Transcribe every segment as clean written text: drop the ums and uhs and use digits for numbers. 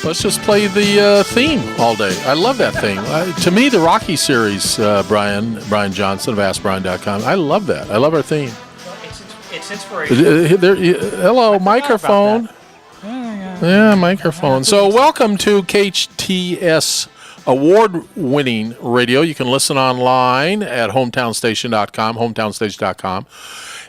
Let's just play the theme all day. I love that thing. To me, the Rocky series, Brien Johnson of AskBrien.com, I love that. I love our theme. It's inspirational. Hello, microphone. Yeah, microphone. So welcome to KHTS award-winning radio. You can listen online at hometownstation.com.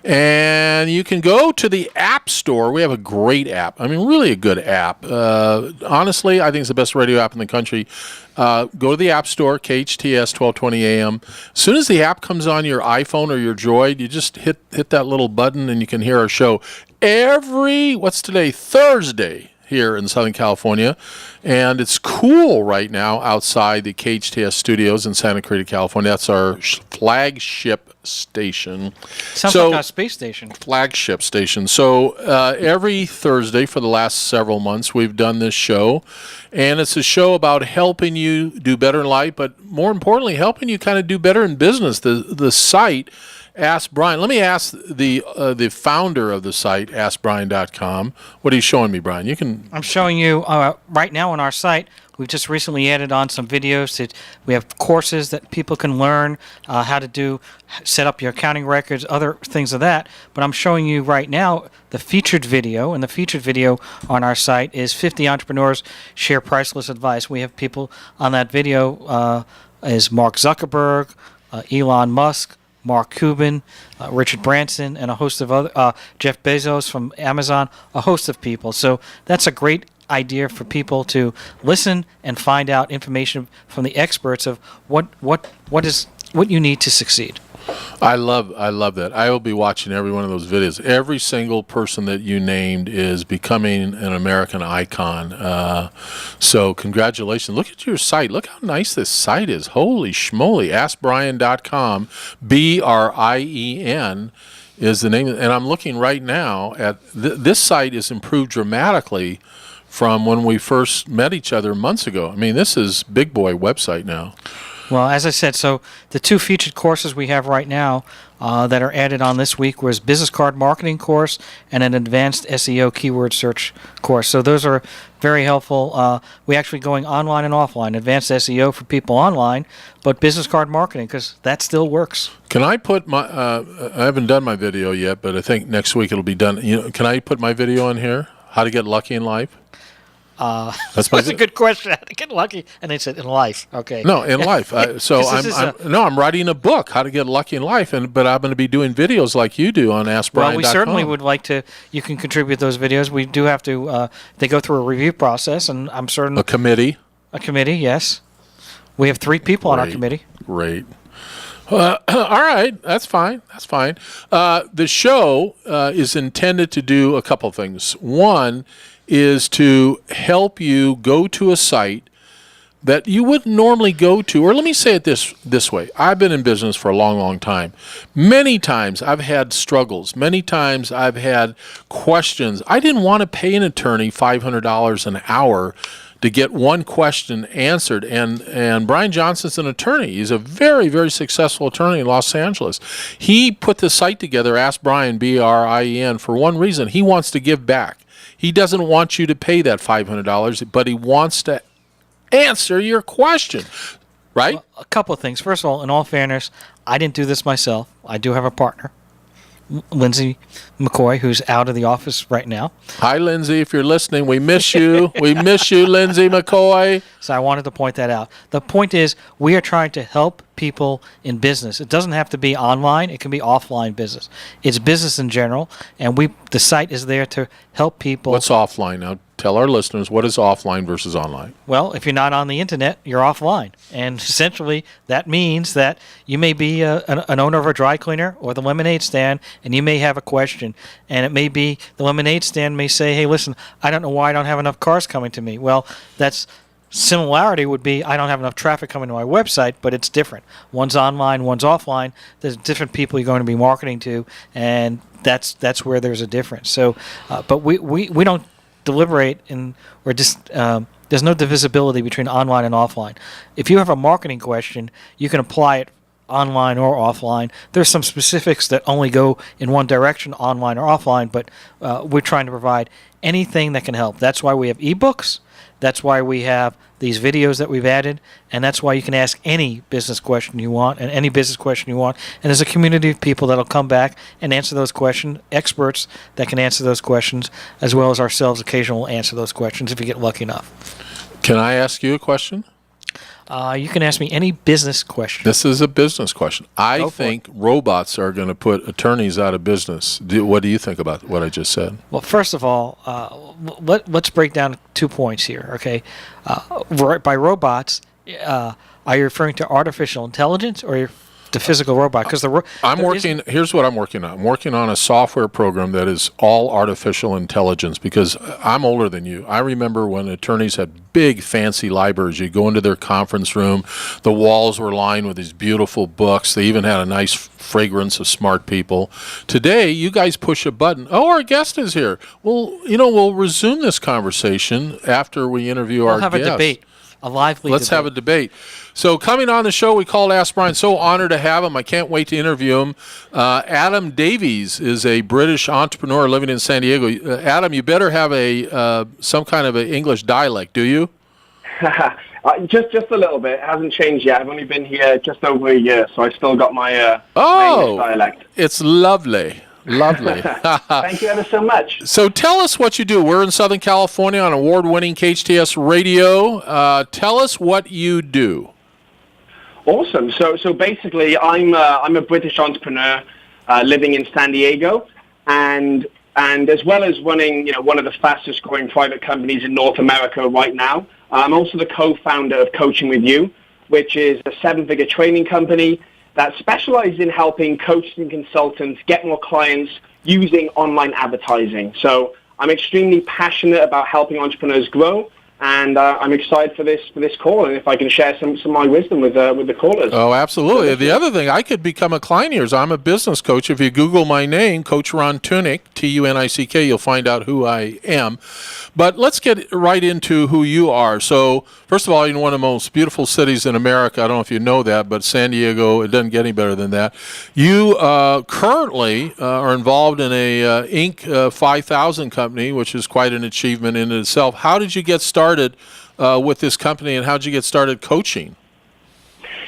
And you can go to the App Store. We have a great app. I mean, really a good app. Honestly, I think it's the best radio app in the country. Go to the App Store, KHTS 1220 AM. As soon as the app comes on your iPhone or your Droid, you just hit that little button and you can hear our show what's today? Thursday here in Southern California. And it's cool right now outside the KHTS studios in Santa Clarita, California. That's our flagship station. Sounds like a space station. Flagship station. So every Thursday for the last several months, we've done this show. And it's a show about helping you do better in life, but more importantly, helping you kind of do better in business. The site, Ask Brien. Let me ask the founder of the site, AskBrien.com. What are you showing me, Brien? I'm showing you right now on our site. We've just recently added on some videos. We have courses that people can learn how to set up your accounting records, other things of that. But I'm showing you right now the featured video, and the featured video on our site is 50 Entrepreneurs Share Priceless Advice. We have people on that video is Mark Zuckerberg, Elon Musk, Mark Cuban, Richard Branson, and a host of other, Jeff Bezos from Amazon, a host of people. So that's a great idea for people to listen and find out information from the experts of what you need to succeed. I love that. I will be watching every one of those videos. Every single person that you named is becoming an American icon. So congratulations. Look at your site. Look how nice this site is. Holy schmoly. AskBrien.com. BRIEN is the name. And I'm looking right now at this site is improved dramatically from when we first met each other months ago. I mean, this is big boy website now. Well, as I said, so the two featured courses we have right now that are added on this week was business card marketing course and an advanced SEO keyword search course. So those are very helpful. We actually going online and offline, advanced SEO for people online, but business card marketing because that still works. Can I put my? I haven't done my video yet, but I think next week it'll be done. Can I put my video on here? How to get lucky in life? That's a good question. How to get lucky? And they said in life. Okay. No, in life. I'm writing a book, How to Get Lucky in Life, but I'm going to be doing videos like you do on AskBrien.com. Well, we certainly would like to. You can contribute those videos. We do have to. They go through a review process, and I'm certain a committee. A committee, yes. We have 3 people on our committee. Great. All right, that's fine. The show is intended to do a couple things. One is to help you go to a site that you wouldn't normally go to. Or let me say it this way. I've been in business for a long, long time. Many times I've had struggles. Many times I've had questions. I didn't want to pay an attorney $500 an hour to get one question answered. And Brien Johnson's an attorney. He's a very, very successful attorney in Los Angeles. He put the site together, Ask Brien, BRIEN, for one reason. He wants to give back. He doesn't want you to pay that $500, but he wants to answer your question, right? Well, a couple of things. First of all, in all fairness, I didn't do this myself. I do have a partner, Lindsay McCoy, who's out of the office right now. Hi, Lindsay. If you're listening, we miss you. We miss you, Lindsay McCoy. So I wanted to point that out. The point is we are trying to help people in business. It doesn't have to be online. It can be offline business. It's business in general, and the site is there to help people. What's offline now? Tell our listeners, what is offline versus online? Well, if you're not on the internet, you're offline. And essentially, that means that you may be an owner of a dry cleaner or the lemonade stand, and you may have a question. And it may be the lemonade stand may say, hey, listen, I don't know why I don't have enough cars coming to me. Well, that's similarity would be I don't have enough traffic coming to my website, but it's different. One's online, one's offline. There's different people you're going to be marketing to, and that's where there's a difference. So, but we don't deliberate there's no divisibility between online and offline. If you have a marketing question, you can apply it online or offline. There's some specifics that only go in one direction, online or offline, but we're trying to provide anything that can help. That's why we have ebooks. That's why we have these videos that we've added, and that's why you can ask any business question you want and any business question you want. And there's a community of people that'll come back and answer those questions, experts that can answer those questions, as well as ourselves occasionally will answer those questions if you get lucky enough. Can I ask you a question? You can ask me any business question. This is a business question. I think robots are going to put attorneys out of business. What do you think about what I just said? Well, first of all, let's break down 2 points here, okay? By robots, are you referring to artificial intelligence or the physical robot? Because here's what I'm working on. I'm working on a software program that is all artificial intelligence, because I'm older than you. I remember when attorneys had big fancy libraries. You go into their conference room, the walls were lined with these beautiful books. They even had a nice fragrance of smart people. Today, you guys push a button. Oh, our guest is here. Well, we'll resume this conversation after we interview our guest. We'll have a debate. A lively Let's debate. have a debate. So coming on the show, we called Ask Brien. So honored to have him. I can't wait to interview him. Adam Davies is a British entrepreneur living in San Diego. Adam, you better have some kind of an English dialect, do you? Just a little bit. It hasn't changed yet. I've only been here just over a year, so I still got my English dialect. It's lovely. Lovely. Thank you ever so much. So tell us what you do. We're in Southern California on award-winning KHTS radio. Tell us what you do. Awesome. So basically, I'm a British entrepreneur living in San Diego, and as well as running one of the fastest growing private companies in North America right now, I'm also the co-founder of Coaching With You, which is a 7-figure training company that specializes in helping coaches and consultants get more clients using online advertising. So I'm extremely passionate about helping entrepreneurs grow, and I'm excited for this call, and if I can share some of my wisdom with the callers. Oh, absolutely. The other thing, I could become a client of yours. I'm a business coach. If you Google my name, Coach Ron Tunick, Tunick, you'll find out who I am. But let's get right into who you are. So, first of all, you're in one of the most beautiful cities in America. I don't know if you know that, but San Diego, it doesn't get any better than that. You currently are involved in a Inc. 5000 company, which is quite an achievement in itself. How did you get started with this company, and how did you get started coaching?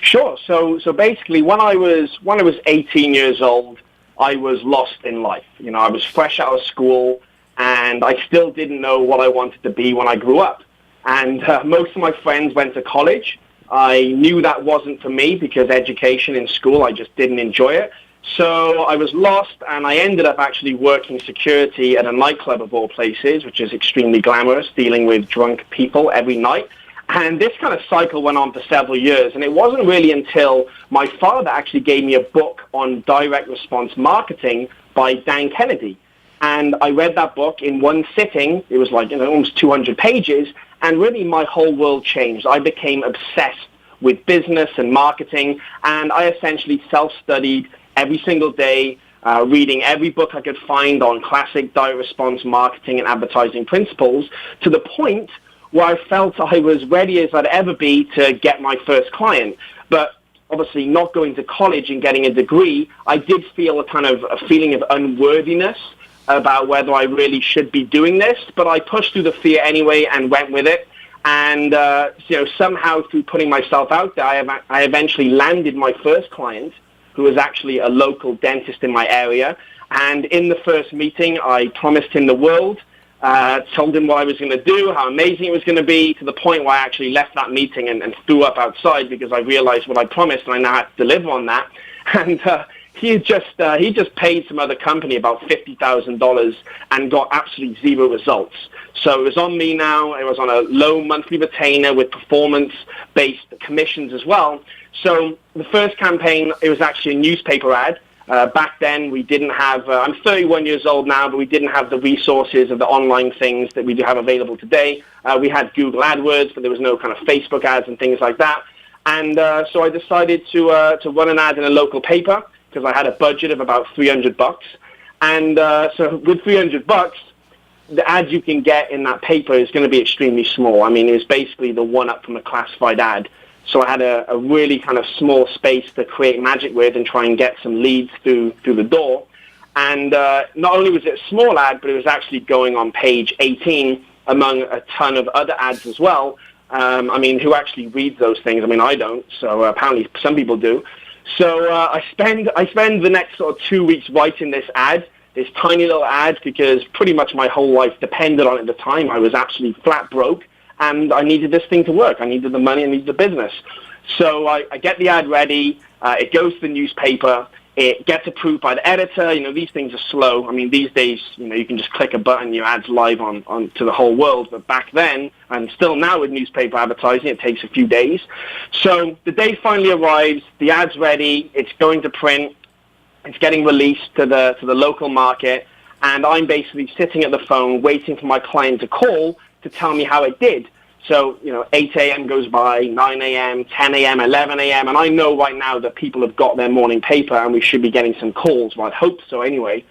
Sure. So basically, when I was 18 years old, I was lost in life. I was fresh out of school, and I still didn't know what I wanted to be when I grew up. And most of my friends went to college. I knew that wasn't for me because education in school, I just didn't enjoy it. So I was lost, and I ended up actually working security at a nightclub of all places, which is extremely glamorous, dealing with drunk people every night. And this kind of cycle went on for several years, and it wasn't really until my father actually gave me a book on direct response marketing by Dan Kennedy. And I read that book in one sitting. It was like almost 200 pages, and really my whole world changed. I became obsessed with business and marketing, and I essentially self-studied every single day, reading every book I could find on classic direct response marketing and advertising principles, to the point where I felt I was ready as I'd ever be to get my first client. But obviously not going to college and getting a degree, I did feel a feeling of unworthiness about whether I really should be doing this, but I pushed through the fear anyway and went with it. And somehow through putting myself out there, I eventually landed my first client, who was actually a local dentist in my area. And in the first meeting, I promised him the world, told him what I was going to do, how amazing it was going to be, to the point where I actually left that meeting and threw up outside because I realized what I promised, and I now have to deliver on that. And he just paid some other company about $50,000 and got absolutely zero results. So it was on me now. It was on a low monthly retainer with performance-based commissions as well. So the first campaign, it was actually a newspaper ad. Back then, we didn't have, I'm 31 years old now, but we didn't have the resources of the online things that we do have available today. We had Google AdWords, but there was no kind of Facebook ads and things like that. And so I decided to run an ad in a local paper because I had a budget of about $300. And so with $300, the ads you can get in that paper is going to be extremely small. I mean, it was basically the one-up from a classified ad. So I had a really kind of small space to create magic with and try and get some leads through the door. And not only was it a small ad, but it was actually going on page 18 among a ton of other ads as well. I mean, who actually reads those things? I mean, I don't. So apparently some people do. So I spend the next sort of 2 weeks writing this ad, this tiny little ad, because pretty much my whole life depended on it at the time. I was absolutely flat broke, and I needed this thing to work. I needed the money, I needed the business. So I get the ad ready. It goes to the newspaper. It gets approved by the editor. You know, these things are slow. I mean, these days, you know, you can just click a button, your ad's live on to the whole world. But back then, and still now with newspaper advertising, it takes a few days. So the day finally arrives. The ad's ready. It's going to print. It's getting released to the local market. And I'm basically sitting at the phone waiting for my client to call to tell me how it did. So, you know, 8 a.m. goes by, 9 a.m., 10 a.m., 11 a.m., and I know right now that people have got their morning paper and we should be getting some calls. Well, I'd hope so anyway.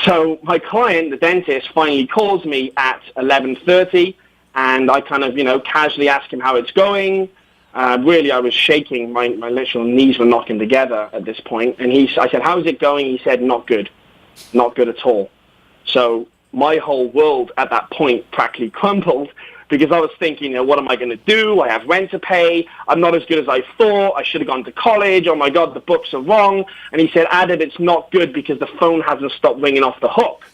So my client, the dentist, finally calls me at 11:30, and I kind of, you know, casually ask him how it's going. Really, I was shaking. My literal knees were knocking together at this point. And I said, how's it going? He said, not good. Not good at all. So my whole world at that point practically crumbled, because I was thinking, you know, what am I going to do? I have rent to pay. I'm not as good as I thought. I should have gone to college. Oh, my God, the books are wrong. And he said, Adam, it's not good because the phone hasn't stopped ringing off the hook.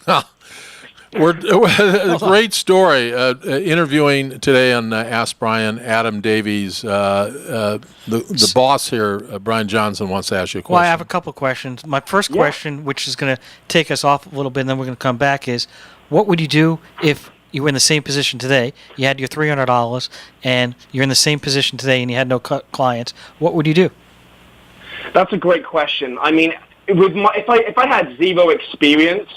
Great story. Interviewing today on Ask Brien, Adam Davies, the boss here, Brien Johnson, wants to ask you a question. Well, I have a couple of questions. My first question, which is going to take us off a little bit, and then we're going to come back, is what would you do if you were in the same position today? You had your $300, and you're in the same position today, and you had no clients. What would you do? That's a great question. I mean, if I had zero experience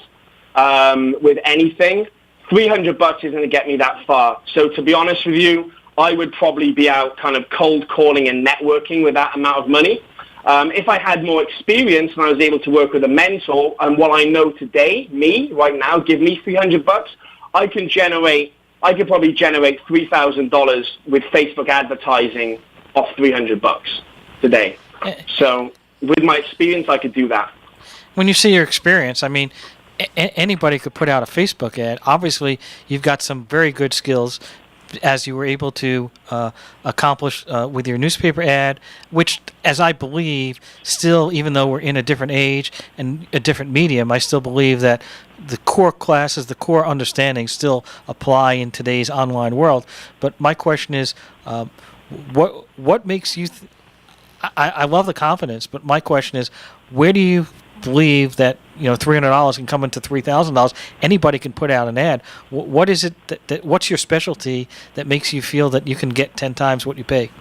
with anything, $300 isn't going to get me that far. So to be honest with you, I would probably be out kind of cold calling and networking with that amount of money. If I had more experience and I was able to work with a mentor, and what I know today, me right now, give me $300, I could probably generate $3,000 with Facebook advertising off $300 today. So with my experience, I could do that. When you say your experience, I mean, anybody could put out a Facebook ad. Obviously, you've got some very good skills, as you were able to accomplish with your newspaper ad, which, as I believe, still, even though we're in a different age and a different medium, I still believe that the core classes, the core understandings still apply in today's online world. But my question is, what makes you... I love the confidence, but my question is, where do you believe that, you know, $300 can come into $3,000? Anybody can put out an ad. What is it what's your specialty that makes you feel that you can get 10 times what you pay?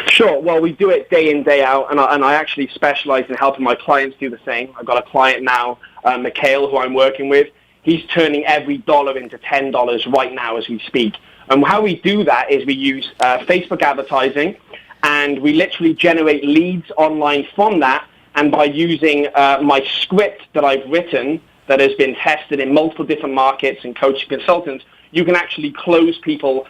Sure. Well, we do it day in, day out, and I actually specialize in helping my clients do the same. I've got a client now, Mikhail, who I'm working with. He's turning every dollar into $10 right now as we speak. And how we do that is we use Facebook advertising, and we literally generate leads online from that. And by using my script that I've written that has been tested in multiple different markets and coaching consultants, you can actually close people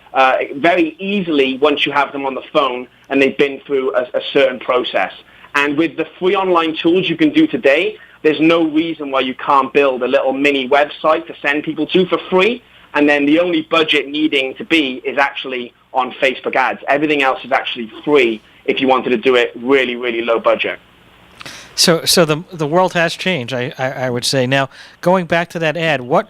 very easily once you have them on the phone and they've been through a certain process. And with the free online tools you can do today, there's no reason why you can't build a little mini website to send people to for free. And then the only budget needing to be is actually on Facebook ads. Everything else is actually free if you wanted to do it really, really low budget. So the world has changed, I would say. Now, going back to that ad, what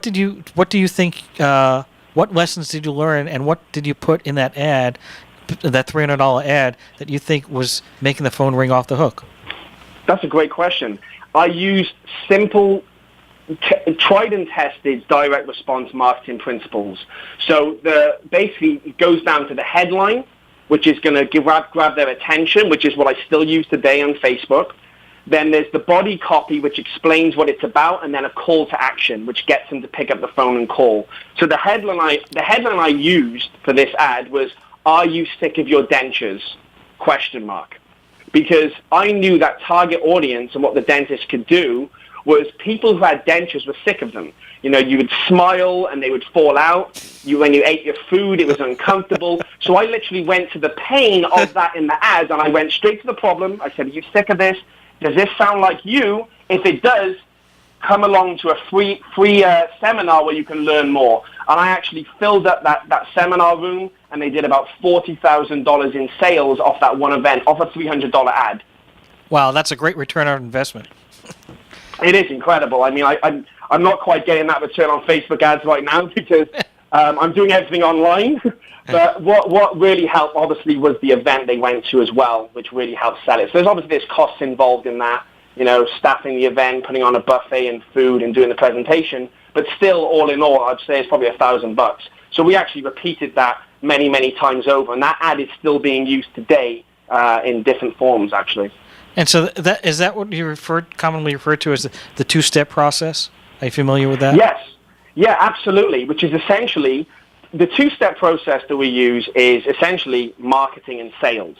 do you think? What lessons did you learn, and what did you put in that ad, that $300 ad, that you think was making the phone ring off the hook? That's a great question. I used simple, tried and tested direct response marketing principles. So basically it goes down to the headline, which is going to grab their attention, which is what I still use today on Facebook. Then there's the body copy, which explains what it's about, and then a call to action, which gets them to pick up the phone and call. So the headline I used for this ad was, "Are you sick of your dentures?" ? Because I knew that target audience and what the dentist could do was people who had dentures were sick of them. You know, you would smile and they would fall out. When you ate your food, it was uncomfortable. So I literally went to the pain of that in the ads, and I went straight to the problem. I said, "Are you sick of this? Does this sound like you? If it does, come along to a free seminar where you can learn more. And I actually filled up that seminar room, and they did about $40,000 in sales off that one event, off a $300 ad. Wow, that's a great return on investment. It is incredible. I mean, I'm not quite getting that return on Facebook ads right now because I'm doing everything online. But what really helped, obviously, was the event they went to as well, which really helped sell it. So there's costs involved in that, staffing the event, putting on a buffet and food and doing the presentation. But still, all in all, I'd say it's probably $1,000. So we actually repeated that many, many times over. And that ad is still being used today in different forms, actually. And so is that what you commonly refer to as the two-step process? Are you familiar with that? Yes. Yeah, absolutely, which is essentially the two-step process that we use is essentially marketing and sales.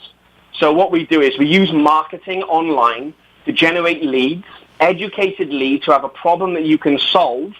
So what we do is we use marketing online to generate leads, educated leads who have a problem that you can solve,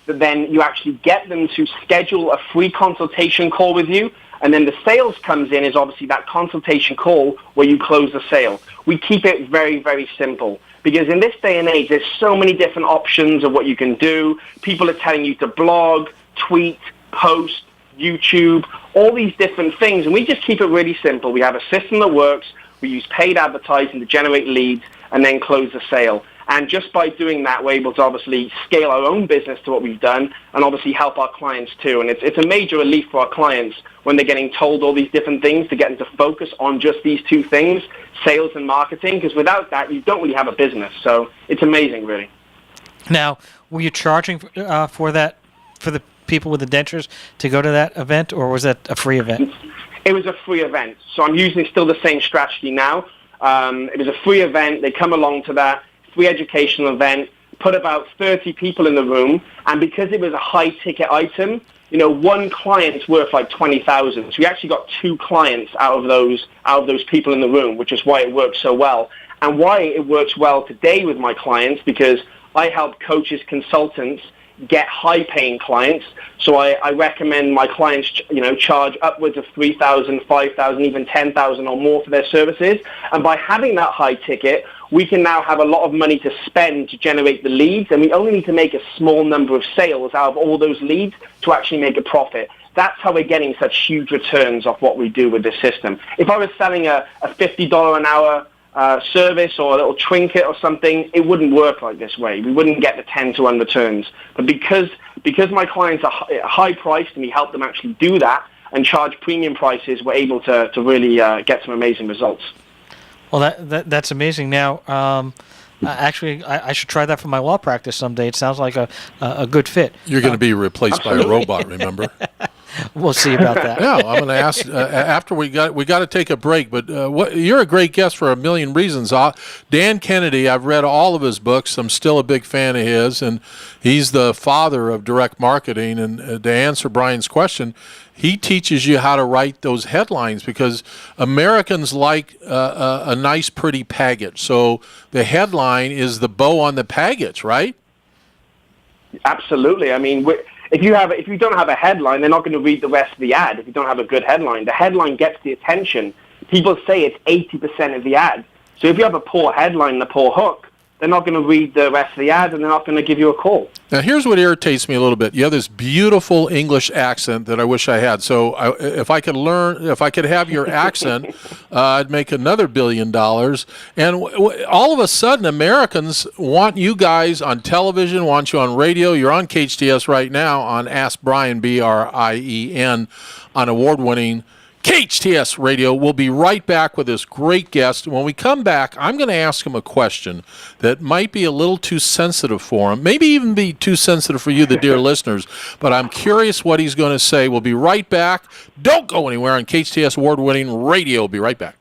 that then you actually get them to schedule a free consultation call with you. And then the sales comes in is obviously that consultation call where you close the sale. We keep it very, very simple because in this day and age, there's so many different options of what you can do. People are telling you to blog, tweet, post, YouTube, all these different things. And we just keep it really simple. We have a system that works. We use paid advertising to generate leads and then close the sale. And just by doing that, we're able to obviously scale our own business to what we've done and obviously help our clients too. And it's a major relief for our clients when they're getting told all these different things to get them to focus on just these two things, sales and marketing, because without that, you don't really have a business. So it's amazing, really. Now, were you charging for that, for the people with the dentures to go to that event, or was that a free event? It was a free event. So I'm using still the same strategy now. It was a free event. They come along to that free educational event, put about 30 people in the room, and because it was a high-ticket item, one client's worth like 20,000. So we actually got 2 clients out of those people in the room, which is why it works so well. And why it works well today with my clients, because I help coaches, consultants get high-paying clients. So I recommend my clients, charge upwards of $3,000, $5,000, even $10,000 or more for their services. And by having that high ticket, we can now have a lot of money to spend to generate the leads, and we only need to make a small number of sales out of all those leads to actually make a profit. That's how we're getting such huge returns off what we do with this system. If I was selling a $50 an hour service or a little trinket or something, it wouldn't work like this way. We wouldn't get the 10 to 1 returns. But because my clients are high priced and we help them actually do that and charge premium prices, we're able to really get some amazing results. Well, that's amazing. Now, actually, I should try that for my law practice someday. It sounds like a good fit. You're going to be replaced by a robot, remember? We'll see about that. Yeah, I'm going to ask after we got to take a break. But you're a great guest for a million reasons. Dan Kennedy, I've read all of his books. I'm still a big fan of his, and he's the father of direct marketing. And to answer Brian's question, he teaches you how to write those headlines because Americans like a nice, pretty package. So the headline is the bow on the package, right? Absolutely. I mean, if you don't have a headline, they're not going to read the rest of the ad. If you don't have a good headline, the headline gets the attention. People say it's 80% of the ad. So if you have a poor headline and a poor hook, they're not going to read the rest of the ad, and they're not going to give you a call. Now, here's what irritates me a little bit. You have this beautiful English accent that I wish I had. So if I could have your accent, I'd make another $1 billion. And all of a sudden, Americans want you guys on television, want you on radio. You're on KHTS right now on Ask Brien, Brien, on award-winning KHTS Radio. We'll be right back with this great guest. When we come back, I'm going to ask him a question that might be a little too sensitive for him, maybe even be too sensitive for you, the dear listeners, but I'm curious what he's going to say. We'll be right back. Don't go anywhere on KHTS award-winning radio. We'll be right back.